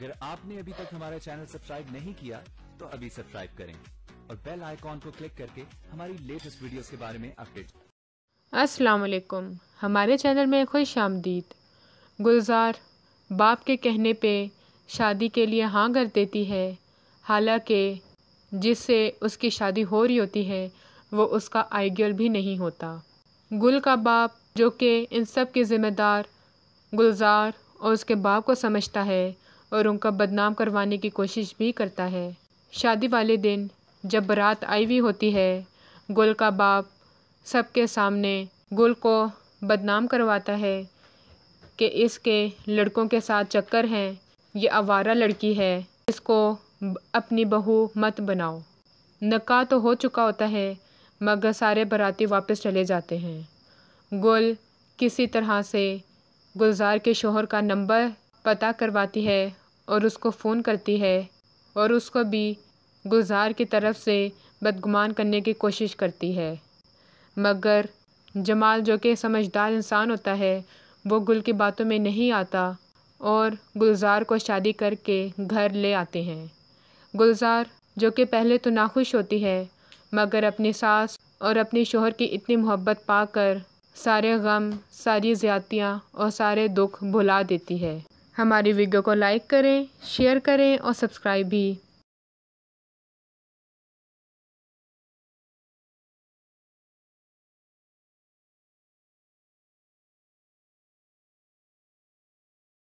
अगर आपने अभी तक हमारा चैनल सब्सक्राइब नहीं किया तो अभी सब्सक्राइब करें और बेल आइकॉन को क्लिक करके हमारी लेटेस्ट वीडियोस के बारे में अपडेट। अस्सलाम वालेकुम, हमारे चैनल में खुश आमदीद। गुलजार बाप के कहने पे शादी के लिए हाँ कर देती है, हालांकि जिससे उसकी शादी हो रही होती है वो उसका आइडियल भी नहीं होता। गुल का बाप जो कि इन सब के ज़िम्मेदार गुलजार और उसके बाप को समझता है और उनका बदनाम करवाने की कोशिश भी करता है। शादी वाले दिन जब बारात आई हुई होती है, गुल का बाप सबके सामने गुल को बदनाम करवाता है कि इसके लड़कों के साथ चक्कर हैं, ये आवारा लड़की है, इसको अपनी बहू मत बनाओ। निकाह तो हो चुका होता है मगर सारे बाराती वापस चले जाते हैं। गुल किसी तरह से गुलजार के शोहर का नंबर पता करवाती है और उसको फ़ोन करती है और उसको भी गुलजार की तरफ से बदगुमान करने की कोशिश करती है, मगर जमाल जो कि समझदार इंसान होता है वो गुल की बातों में नहीं आता और गुलजार को शादी करके घर ले आते हैं। गुलजार जो कि पहले तो नाखुश होती है मगर अपनी सास और अपनी शोहर की इतनी मोहब्बत पाकर सारे गम, सारी ज़्यादतियाँ और सारे दुख भुला देती है। हमारी वीडियो को लाइक करें, शेयर करें और सब्सक्राइब भी